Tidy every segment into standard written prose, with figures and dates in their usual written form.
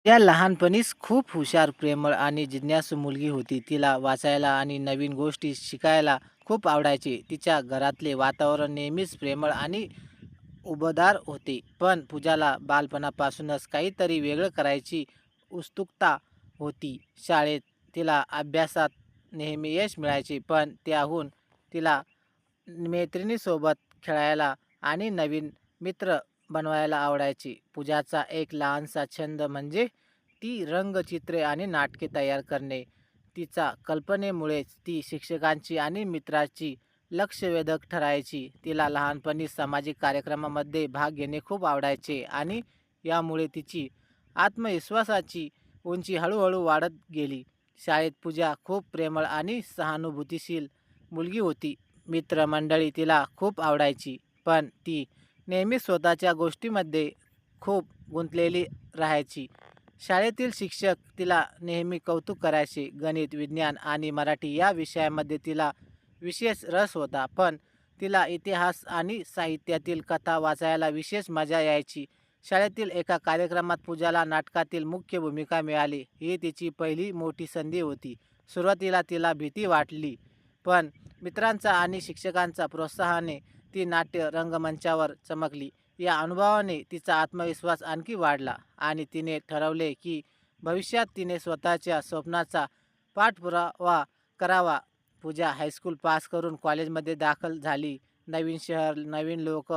त्या लहानपणीच खूप हुशार, प्रेमळ आणि जिज्ञासू मुलगी होती. तिला वाचायला आणि नवीन गोष्टी शिकायला खूप आवडायचे. तिच्या घरातले वातावरण नेहमीच प्रेमळ आणि उबदार होते. पण पूजाला बालपणापासूनच काहीतरी वेगळं करायची उत्सुकता होती. शाळेत तिला अभ्यासात नेहमी यश मिळायचे, पण त्याहून तिला मैत्रिणीसोबत खेळायला आणि नवीन मित्र बनवायला आवडायचे. पूजाचा एक लहानसा छंद म्हणजे ती रंगचित्रे आणि नाटके तयार करणे. तिचा कल्पनेमुळेच ती शिक्षकांची आणि मित्राची लक्षवेधक ठरायची. तिला लहानपणी सामाजिक कार्यक्रमामध्ये भाग घेणे खूप आवडायचे आणि यामुळे तिची आत्मविश्वासाची उंची हळूहळू वाढत गेली. शाळेत पूजा खूप प्रेमळ आणि सहानुभूतीशील मुलगी होती. मित्रमंडळी तिला खूप आवडायची, पण ती नेहमी स्वतःच्या गोष्टीमध्ये खूप गुंतलेली राहायची. शाळेतील शिक्षक तिला नेहमी कौतुक करायचे. गणित, विज्ञान आणि मराठी या विषयामध्ये तिला विशेष रस होता, पण तिला इतिहास आणि साहित्यातील कथा वाचायला विशेष मजा यायची. शाळेतील एका कार्यक्रमात पूजाला नाटकातील मुख्य भूमिका मिळाली. ही तिची पहिली मोठी संधी होती. सुरुवातीला तिला भीती वाटली, पण मित्रांचा आणि शिक्षकांच्या प्रोत्साहाने ती नाट्य रंगमंचावर चमकली. या अनुभवाने तिचा आत्मविश्वास आणखी वाढला आणि तिने ठरवले की भविष्यात तिने स्वतःच्या स्वप्नाचा पाठपुरावा करावा. पूजा हायस्कूल पास करून कॉलेजमध्ये दाखल झाली. नवीन शहर, नवीन लोक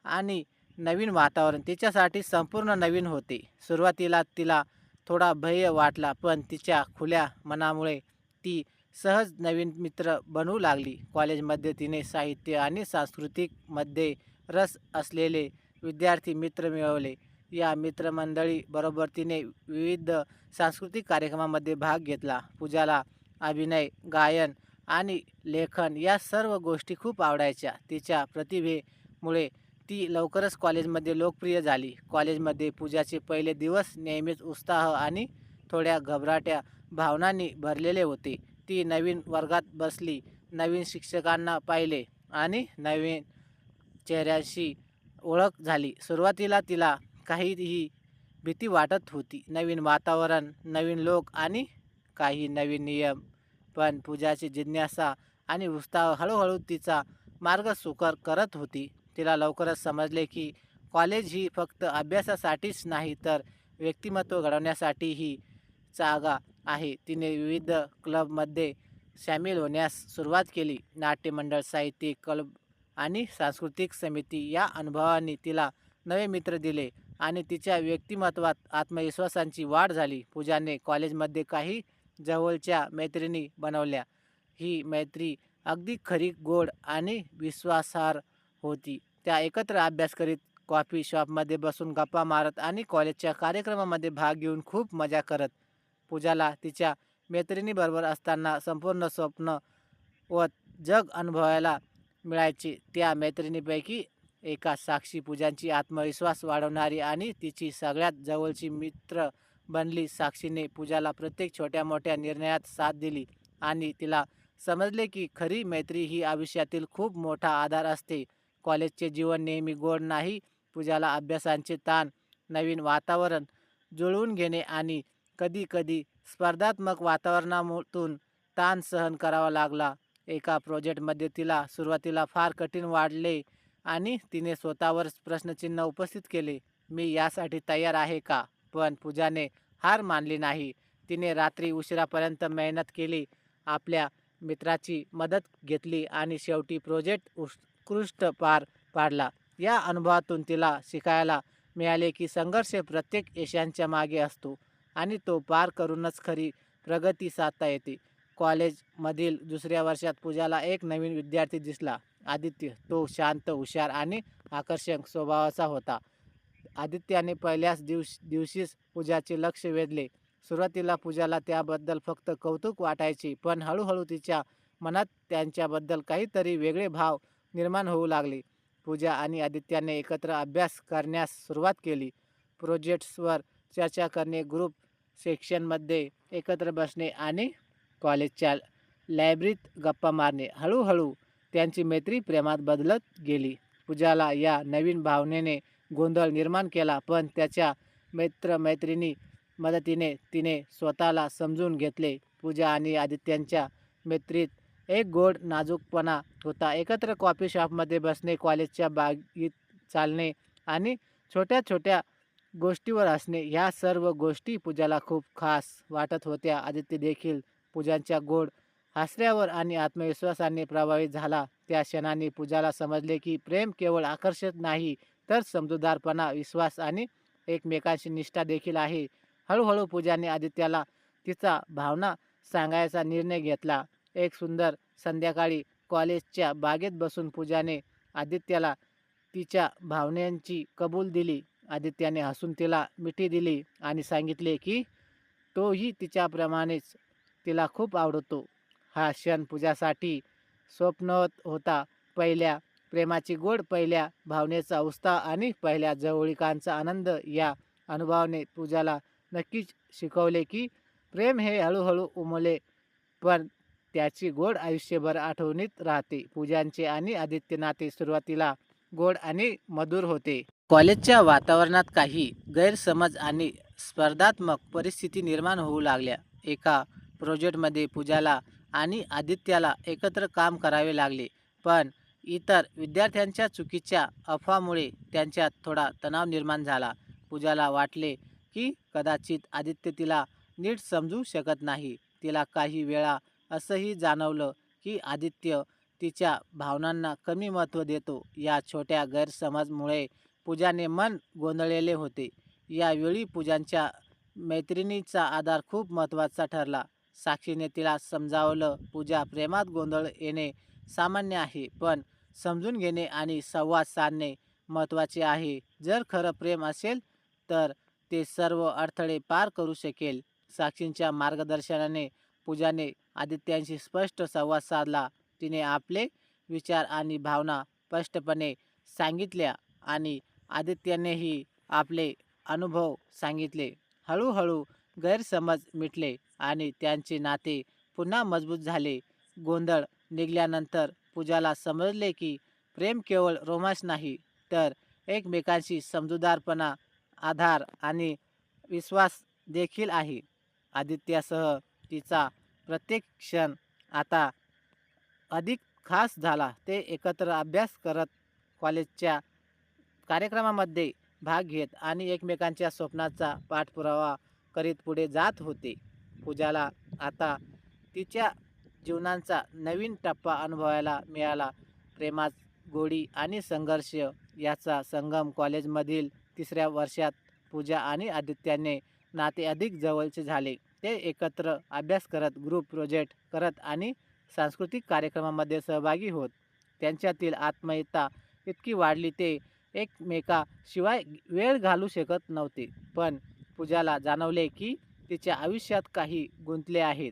आणि नवीन वातावरण तिच्यासाठी संपूर्ण नवीन होते. सुरुवातीला तिला थोडा भय वाटला, पण तिच्या खुल्या मनामुळे ती सहज नवीन मित्र बनवू लागली. कॉलेजमध्ये तिने साहित्य आणि सांस्कृतिकमध्ये रस असलेले विद्यार्थी मित्र मिळवले. या मित्रमंडळीबरोबर तिने विविध सांस्कृतिक कार्यक्रमामध्ये भाग घेतला. पूजाला अभिनय, गायन आणि लेखन या सर्व गोष्टी खूप आवडायच्या. तिच्या प्रतिभेमुळे ती लवकरच कॉलेजमध्ये लोकप्रिय झाली. कॉलेजमध्ये पूजाचे पहिले दिवस नेहमीच उत्साह आणि थोड्या घबराट्या भावनांनी भरलेले होते. ती नवीन वर्गात बसली, नवीन शिक्षकांना पाहिले आणि नवीन चेहऱ्याशी ओळख झाली. सुरुवातीला तिला काहीही भीती वाटत होती. नवीन वातावरण, नवीन लोक आणि काही नवीन नियम. पण पूजाची जिज्ञासा आणि उत्साह हळूहळू तिचा मार्ग सुकर करत होती. तिला लवकरच समजले की कॉलेज ही फक्त अभ्यासासाठीच नाही, तर व्यक्तिमत्व घडवण्यासाठीही जागा आहे. तिने विविध क्लबमध्ये सामील होण्यास सुरुवात केली. नाट्यमंडळ, साहित्यिक क्लब आणि सांस्कृतिक समिती या अनुभवांनी तिला नवे मित्र दिले आणि तिच्या व्यक्तिमत्वात आत्मविश्वासाची वाढ झाली. पूजाने कॉलेजमध्ये काही जवळच्या मैत्रिणी बनवल्या. ही मैत्री अगदी खरी, गोड आणि विश्वासार्ह होती. त्या एकत्र अभ्यास करीत, कॉफी शॉपमध्ये बसून गप्पा मारत आणि कॉलेजच्या कार्यक्रमामध्ये भाग घेऊन खूप मजा करत. पूजाला तिच्या मैत्रिणीबरोबर असताना संपूर्ण स्वप्न व जग अनुभवायला मिळायचे. त्या मैत्रिणीपैकी एका साक्षी पूजांची आत्मविश्वास वाढवणारी आणि तिची सगळ्यात जवळची मित्र बनली. साक्षीने पूजाला प्रत्येक छोट्या-मोठ्या निर्णयात साथ दिली आणि तिला समजले की खरी मैत्री ही आयुष्यातील खूप मोठा आधार असते. कॉलेजचे जीवन नेहमी गोड नाही. पूजाला अभ्यासाचे ताण, नवीन वातावरण जुळवून घेणे आणि कधी-कधी स्पर्धात्मक वातावरणातून ताण सहन करावा लागला. एका प्रोजेक्टमध्ये तिला सुरुवातीला फार कठीण वाटले आणि तिने स्वतःवरच प्रश्नचिन्ह उपस्थित केले, मी यासाठी तयार आहे का? पण पूजाने हार मानली नाही. तिने रात्री उशिरापर्यंत मेहनत केली, आपल्या मित्राची मदत घेतली आणि शेवटी प्रोजेक्ट उत्कृष्ट पार पाडला. या अनुभवातून तिला शिकायला मिळाले की संघर्ष प्रत्येक यशाच्या मागे असतो आणि तो पार करूनच खरी प्रगती साधता येते. कॉलेजमधील दुसऱ्या वर्षात पूजाला एक नवीन विद्यार्थी दिसला, आदित्य. तो शांत, हुशार आणि आकर्षक स्वभावाचा होता. आदित्याने पहिल्याच दिवशीच पूजाचे लक्ष वेधले. सुरुवातीला पूजाला त्याबद्दल फक्त कौतुक वाटायचे, पण हळूहळू तिच्या मनात त्यांच्याबद्दल काहीतरी वेगळे भाव निर्माण होऊ लागले. पूजा आणि आदित्याने एकत्र अभ्यास करण्यास सुरुवात केली. प्रोजेक्ट्सवर चर्चा करणे, ग्रुप सेक्शनमध्ये एकत्र बसणे आणि कॉलेजच्या लायब्ररीत गप्पा मारणे. हळूहळू त्यांची मैत्री प्रेमात बदलत गेली. पूजाला या नवीन भावनेने गोंधळ निर्माण केला, पण त्याच्या मित्रमैत्रिणी मदतीने तिने स्वतःला समजून घेतले. पूजा आणि आदित्यांच्या मैत्रीत एक गोड नाजूकपणा होता. एकत्र कॉफी शॉपमध्ये बसणे, कॉलेजच्या बागेत चालणे आणि छोट्या छोट्या गोष्टीवर हसणे, ह्या सर्व गोष्टी पूजाला खूप खास वाटत होत्या. आदित्य देखील पूजांच्या गोड हास्यावर आणि आत्मविश्वासाने प्रभावित झाला. त्या क्षणाने पूजाला समजले की प्रेम केवळ आकर्षण नाही, तर समजूतदारपणा, विश्वास आणि एकमेकांशी निष्ठा देखील आहे. हळूहळू पूजाने आदित्याला तिचा भावना सांगायचा निर्णय घेतला. एक सुंदर संध्याकाळी कॉलेजच्या बागेत बसून पूजाने आदित्याला तिच्या भावनांची कबूल दिली. आदित्याने हसून तिला मिठी दिली आणि सांगितले की तोही तिच्याप्रमाणेच तिला खूप आवडतो. हा क्षण पूजासाठी स्वप्नवत होता. पहिल्या प्रेमाची गोड, पहिल्या भावनेचा उत्साह आणि पहिल्या जवळीकांचा आनंद. या अनुभवाने पूजाला नक्कीच शिकवले की प्रेम हे हळूहळू उमले, पण त्याची गोड आयुष्यभर आठवणीत राहते. पूजांचे आणि आदित्य नाते सुरुवातीला गोड आणि मधुर होते. कॉलेजच्या वातावरणात काही गैरसमज आणि स्पर्धात्मक परिस्थिती निर्माण होऊ लागल्या. एका प्रोजेक्टमध्ये पूजाला आणि आदित्याला एकत्र काम करावे लागले, पण इतर विद्यार्थ्यांच्या चुकीच्या अफवामुळे त्यांच्यात थोडा तणाव निर्माण झाला. पूजाला वाटले की कदाचित आदित्य तिला नीट समजू शकत नाही. तिला काही वेळा असंही जाणवलं की आदित्य तिच्या भावनांना कमी महत्त्व देतो. या छोट्या गैरसमजमुळे पूजाने मन गोंधळलेले होते. यावेळी पूजांच्या मैत्रिणीचा आधार खूप महत्त्वाचा ठरला. साक्षीने तिला समजावलं, पूजा, प्रेमात गोंधळ येणे सामान्य आहे, पण समजून घेणे आणि संवाद साधणे महत्त्वाचे आहे. जर खरं प्रेम असेल तर ते सर्व अडथळे पार करू शकेल. साक्षींच्या मार्गदर्शनाने पूजाने आदित्यांशी स्पष्ट संवाद साधला. तिने आपले विचार आणि भावना स्पष्टपणे सांगितल्या आणि आदित्यनेही आपले अनुभव सांगितले. हळूहळू गैरसमज मिटले आणि त्यांचे नाते पुन्हा मजबूत झाले. गोंधळ निघाल्यानंतर पूजाला समजले की प्रेम केवळ रोमांस नाही, तर एकमेकांशी समजूतदारपणा, आधार आणि विश्वास देखील आहे. आदित्यासह तिचा प्रत्येक क्षण आता अधिक खास झाला. ते एकत्र अभ्यास करत, कॉलेजच्या कार्यक्रमामध्ये भाग घेत आणि एकमेकांच्या स्वप्नाचा पाठपुरावा करीत पुढे जात होते. पूजाला आता तिच्या जीवनाचा नवीन टप्पा अनुभवायला मिळाला. प्रेमात गोडी आणि संघर्ष याचा संगम. कॉलेजमधील तिसऱ्या वर्षात पूजा आणि आदित्याने नाते अधिक जवळचे झाले. ते एकत्र अभ्यास करत, ग्रुप प्रोजेक्ट करत आणि सांस्कृतिक कार्यक्रमामध्ये सहभागी होत. त्यांच्यातील आत्मीयता इतकी वाढली ते एकमेकाशिवाय वेळ घालवू शकत नव्हते. पण पूजाला जाणवले की तिच्या आयुष्यात काही गुंतले आहेत,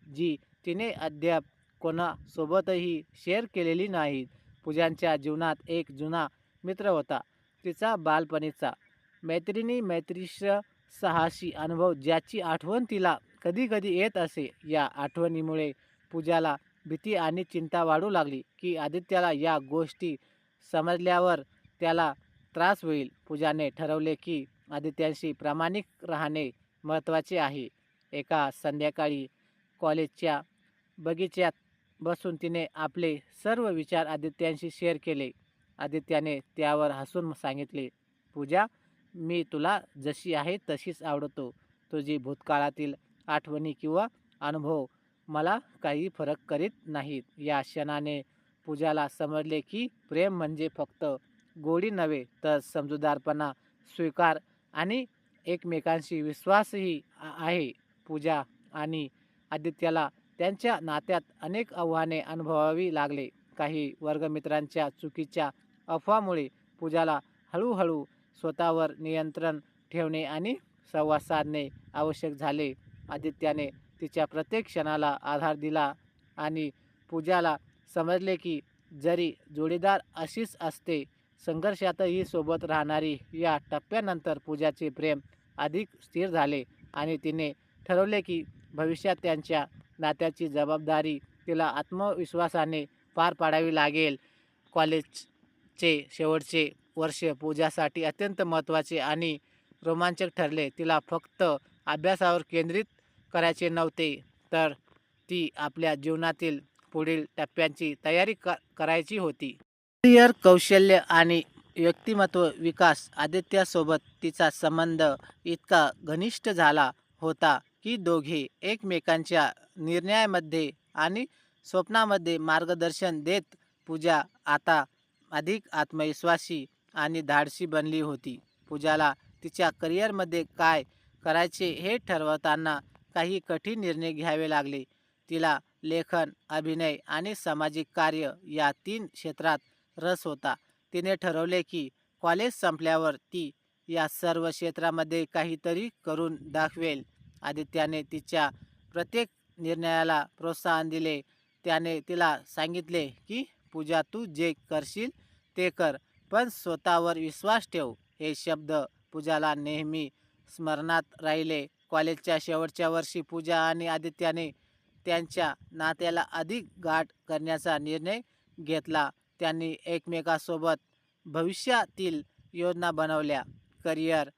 जी तिने अद्याप कोणासोबतही शेअर केलेली नाहीत. पूजांच्या जीवनात एक जुना मित्र होता, तिचा बालपणीचा मैत्रिणी साहसी अनुभव, ज्याची आठवण तिला कधी कधी येत असे. या आठवणीमुळे पूजाला भीती आणि चिंता वाढू लागली की आदित्याला या गोष्टी समजल्यावर त्याला त्रास होईल. पूजाने ठरवले की आदित्याशी प्रामाणिक राहणे महत्त्वाचे आहे. एका संध्याकाळी कॉलेजच्या बगीच्यात बसून तिने आपले सर्व विचार आदित्याशी शेअर केले. आदित्याने त्यावर हसून सांगितले, पूजा, मी तुला जशी आहे तशीच आवडतो. तुझी भूतकाळातील आठवणी किंवा अनुभव मला काही फरक करीत नाहीत. या क्षणाने पूजाला समजले की प्रेम म्हणजे फक्त गोडी नव्हे, तर समजूतदारपणा, स्वीकार आणि एकमेकांशी विश्वासही आहे. पूजा आणि आदित्याला त्यांच्या नात्यात अनेक आव्हाने अनुभवावी लागले. काही वर्गमित्रांच्या चुकीच्या अफवामुळे पूजाला हळूहळू स्वतःवर नियंत्रण ठेवणे आणि संवाद साधणे आवश्यक झाले. आदित्याने तिच्या प्रत्येक क्षणाला आधार दिला आणि पूजाला समजले की जरी जोडीदार अशीच असते, संघर्षातही सोबत राहणारी. या टप्प्यानंतर पूजाचे प्रेम अधिक स्थिर झाले आणि तिने ठरवले की भविष्यात त्यांच्या नात्याची जबाबदारी तिला आत्मविश्वासाने पार पाडावी लागेल. कॉलेजचे शेवटचे वर्ष पूजासाठी अत्यंत महत्त्वाचे आणि रोमांचक ठरले. तिला फक्त अभ्यासावर केंद्रित करायचे नव्हते, तर ती आपल्या जीवनातील पुढील टप्प्यांची तयारी करायची होती. करिअर, कौशल्य आणि व्यक्तिमत्व विकास. आदित्यासोबत तिचा संबंध इतका घनिष्ठ झाला होता की दोघे एकमेकांच्या निर्णयामध्ये आणि स्वप्नामध्ये मार्गदर्शन देत. पूजा आता अधिक आत्मविश्वासी आणि धाडसी बनली होती. पूजाला तिच्या करिअरमध्ये काय करायचे हे ठरवताना काही कठीण निर्णय घ्यावे लागले. तिला लेखन, अभिनय आणि सामाजिक कार्य या 3 क्षेत्रात रस होता. तिने ठरवले की कॉलेज संपल्यावर ती या सर्व क्षेत्रामध्ये काहीतरी करून दाखवेल. आदित्याने तिच्या प्रत्येक निर्णयाला प्रोत्साहन दिले. त्याने तिला सांगितले की पूजा, तू जे करशील ते कर, पण स्वतःवर विश्वास ठेव. हे शब्द पूजाला नेहमी स्मरणात राहिले. कॉलेजच्या शेवटच्या वर्षी पूजा आणि आदित्याने त्यांच्या नात्याला अधिक गाढ करण्याचा निर्णय घेतला. त्यांनी एकमेकांसोबत भविष्यातील योजना बनवल्या. करिअर,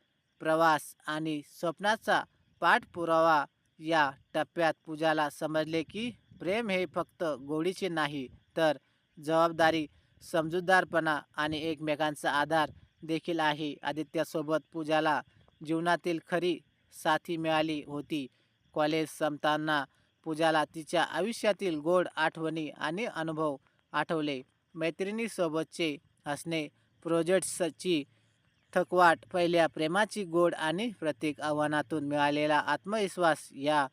प्रवास आणि स्वप्नाचा पाठपुरावा. या टप्प्यात पूजाला समजले की प्रेम हे फक्त गोडीचे नाही, तर जबाबदारी, समजूतदारपणा आणि एकमेकांचा आधार देखील आहे. आदित्यासोबत पूजाला जीवनातील खरी साथी मिळाली होती. कॉलेज संपताना पूजाला तिच्या आयुष्यातील गोड आठवणी आणि अनुभव आठवले. मैत्रिणीसोबतचे हसणे, प्रोजेक्ट्सची थकवाट, पहिल्या प्रेमाची गोड आणि प्रत्येक आव्हानातून मिळालेला आत्मविश्वास या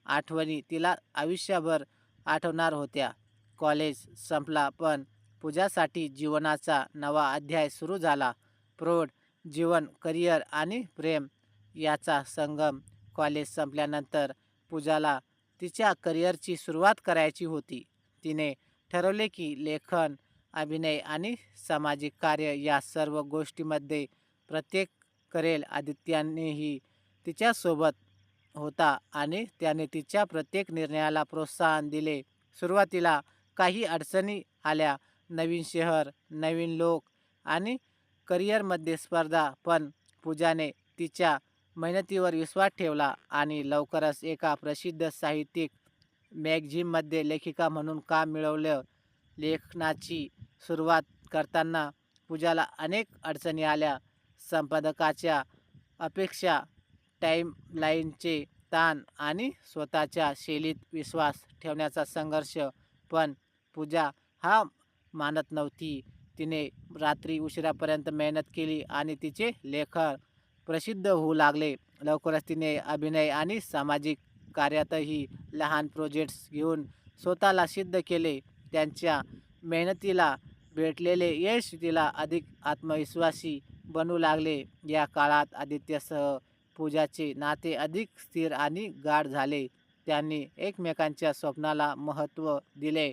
आठवणी तिला आयुष्यभर आठवणार होत्या. कॉलेज संपला, पण पूजासाठी जीवनाचा नवा अध्याय सुरू झाला. प्रौढ जीवन, करिअर आणि प्रेम याचा संगम. कॉलेज संपल्यानंतर पूजाला तिच्या करिअरची सुरुवात करायची होती. तिने ठरवले की लेखन, अभिनय आणि सामाजिक कार्य या सर्व गोष्टींमध्ये प्रत्येक करेल. आदित्यानेही तिच्यासोबत होता आणि त्याने तिच्या प्रत्येक निर्णयाला प्रोत्साहन दिले. सुरुवातीला काही अडचणी आल्या. नवीन शहर, नवीन लोक आणि करिअरमध्ये स्पर्धा, पण पूजाने तिच्या मेहनतीवर विश्वास ठेवला आणि लवकरच एका प्रसिद्ध साहित्यिक मॅगझिनमध्ये लेखिका म्हणून काम मिळवलं. लेखनाची सुरुवात करताना पूजाला अनेक अडचणी आल्या. संपादकाच्या अपेक्षा, टाईमलाईनचे ताण आणि स्वतःच्या शैलीत विश्वास ठेवण्याचा संघर्ष. पण पूजा हा मानत नव्हती. तिने रात्री उशिरापर्यंत मेहनत केली आणि तिचे लेखन प्रसिद्ध होऊ लागले. लवकरच तिने अभिनय आणि सामाजिक कार्यातही लहान प्रोजेक्ट्स घेऊन स्वतःला सिद्ध केले. त्यांच्या मेहनतीला भेटलेले यश तिला अधिक आत्मविश्वासी बनवू लागले. या काळात आदित्यसह पूजाचे नाते अधिक स्थिर आणि गाढ झाले. त्यांनी एकमेकांच्या स्वप्नाला महत्त्व दिले,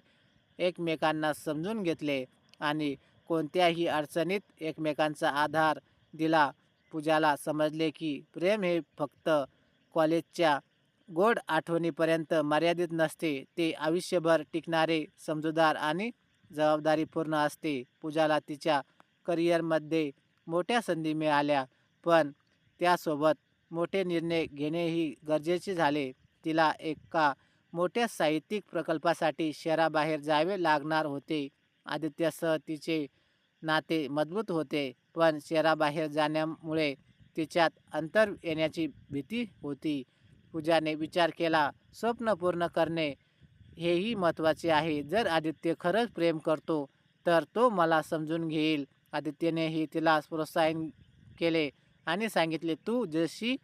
एकमेकांना समजून घेतले आणि कोणत्याही अडचणीत एकमेकांचा आधार दिला. पूजाला समजले की प्रेम हे फक्त कॉलेजच्या गोड आठवणीपर्यंत मर्यादित नसते, ते आयुष्यभर टिकणारे, समजूतदार आणि जबाबदारीपूर्ण असते. पूजाला तिच्या करिअरमध्ये मोठ्या संधी मिळाल्या, पण त्यासोबत मोठे निर्णय घेणेही गरजेचे झाले. तिला एका मोठ्या साहित्यिक प्रकल्पासाठी शहराबाहेर जावे लागणार होते. आदित्यसह तिचे नाते मजबूत होते, पण शहराबाहेर जाण्यामुळे तिच्यात अंतर येण्याची भीती होती. पूजाने विचार केला, स्वप्न पूर्ण करणे हेही महत्त्वाचे आहे. जर आदित्य खरंच प्रेम करतो, तर तो मला समजून घेईल. आदित्यनेही तिला प्रोत्साहन केले आणि सांगितले, तू जशी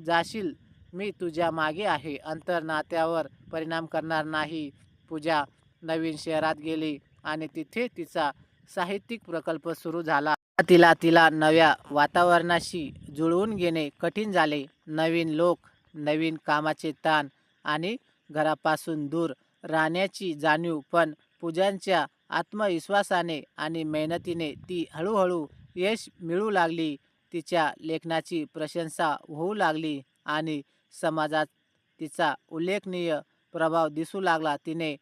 जाशील मी तुझ्या मागे आहे. अंतर नात्यावर परिणाम करणार नाही. पूजा नवीन शहरात गेली आणि तिथे तिचा साहित्यिक प्रकल्प सुरू झाला. तिला तिला नव्या वातावरणाशी जुळवून घेणे कठीण झाले. नवीन लोक, नवीन कामाचे ताण आणि घरापासून दूर राहण्याची जाणीव. पण पूजांच्या आत्मविश्वासाने आणि मेहनतीने ती हळूहळू यश मिळू लागली. तिच्या लेखनाची प्रशंसा होऊ लागली आणि समाजात तिचा उल्लेखनीय प्रभाव दिसू लागला. तिने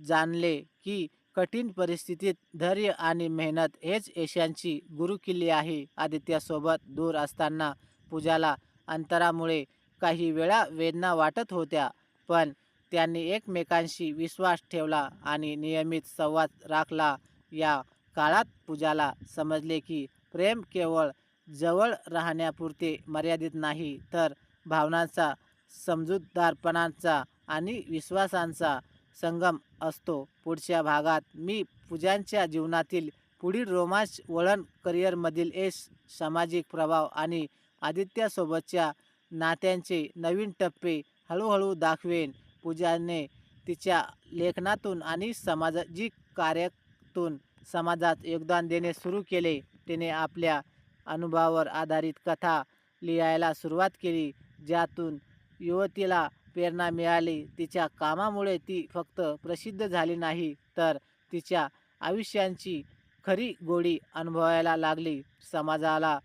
जाणले की कठीण परिस्थितीत धैर्य आणि मेहनत हेच यशाची गुरुकिल्ली आहे. आदित्यासोबत दूर असताना पूजाला अंतरामुळे काही वेळा वेदना वाटत होत्या, पण त्यांनी एकमेकांशी विश्वास ठेवला आणि नियमित संवाद राखला. या काळात पूजाला समजले की प्रेम केवळ जवळ राहण्यापुरते मर्यादित नाही, तर भावनांचा, समजूतदारपणाचा आणि विश्वासांचा संगम असतो. पुढच्या भागात मी पूजांच्या जीवनातील पुढील रोमांच, वळण, करिअरमधील यश, सामाजिक प्रभाव आणि आदित्यासोबतच्या नात्यांचे नवीन टप्पे हळूहळू दाखवेन. पूजाने तिच्या लेखनातून आणि सामाजिक कार्यातून समाजात योगदान देणे सुरू केले. तिने आपल्या अनुभवावर आधारित कथा लिहायला सुरुवात केली, ज्यातून युवतीला प्रेरणा मिळाली. तिच्या कामामुळे ती फक्त प्रसिद्ध झाली नाही, तर तिच्या आयुष्याची खरी गोडी अनुभवायला लागली. समाजाला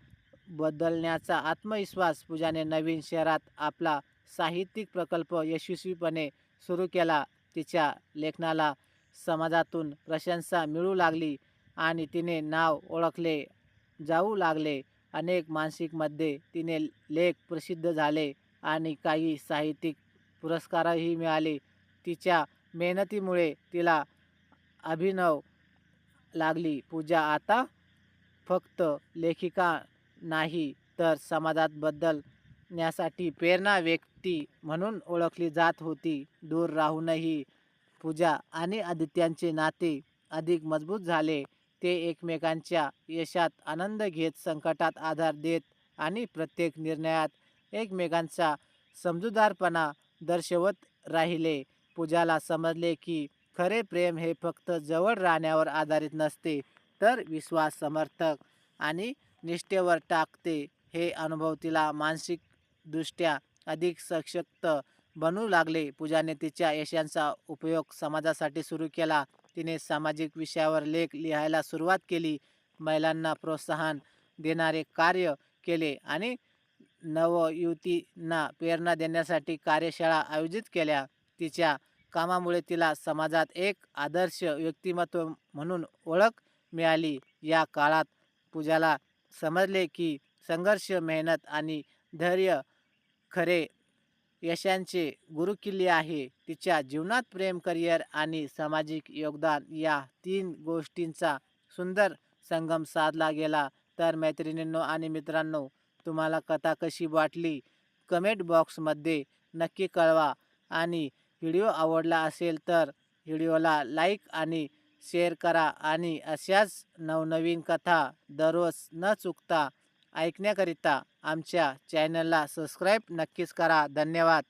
बदलण्याचा आत्मविश्वास. पूजाने नवीन शहरात आपला साहित्यिक प्रकल्प यशस्वीपणे सुरू केला. तिच्या लेखनाला समाजातून प्रशंसा मिळू लागली आणि तिने नाव ओळखले जाऊ लागले. अनेक मासिकांमध्ये तिने लेख प्रसिद्ध झाले आणि काही साहित्यिक पुरस्कारही मिळाले. तिच्या मेहनतीमुळे तिला अभिनव लागली. पूजा आता फक्त लेखिका नाही, तर समाजात बदलण्यासाठी प्रेरणा व्यक्ती म्हणून ओळखली जात होती. दूर राहूनही पूजा आणि आदित्यांचे नाते अधिक मजबूत झाले. ते एकमेकांच्या यशात आनंद घेत, संकटात आधार देत आणि प्रत्येक निर्णयात एकमेकांचा समजूतदारपणा दर्शवत राहिले. पूजाला समजले की खरे प्रेम हे फक्त जवळ राहण्यावर आधारित नसते, तर विश्वास, समर्थक आणि निष्ठेवर टाकते. हे अनुभव तिला मानसिकदृष्ट्या अधिक सशक्त बनवू लागले. पूजाने तिच्या यशाचा उपयोग समाजासाठी सुरू केला. तिने सामाजिक विषयावर लेख लिहायला सुरुवात केली, महिलांना प्रोत्साहन देणारे कार्य केले आणि नवयुवतींना प्रेरणा देण्यासाठी कार्यशाळा आयोजित केल्या. तिच्या कामामुळे तिला समाजात एक आदर्श व्यक्तिमत्व म्हणून ओळख मिळाली. या काळात पूजाला समजले की संघर्ष, मेहनत आणि धैर्य खरे यशाचे गुरुकिल्ली आहे. तिच्या जीवनात प्रेम, करिअर आणि सामाजिक योगदान या 3 गोष्टींचा सुंदर संगम साधला गेला. तर मैत्रिणींनो आणि मित्रांनो, तुम्हाला कथा कशी वाटली कमेंट बॉक्समध्ये नक्की कळवा आणि व्हिडिओ आवडला असेल तर व्हिडिओला लाईक आणि शेअर करा आणि अशाच नवनवीन कथा दररोज न चुकता ऐकण्याकरिता आमच्या चॅनलला सबस्क्राईब नक्कीच करा. धन्यवाद.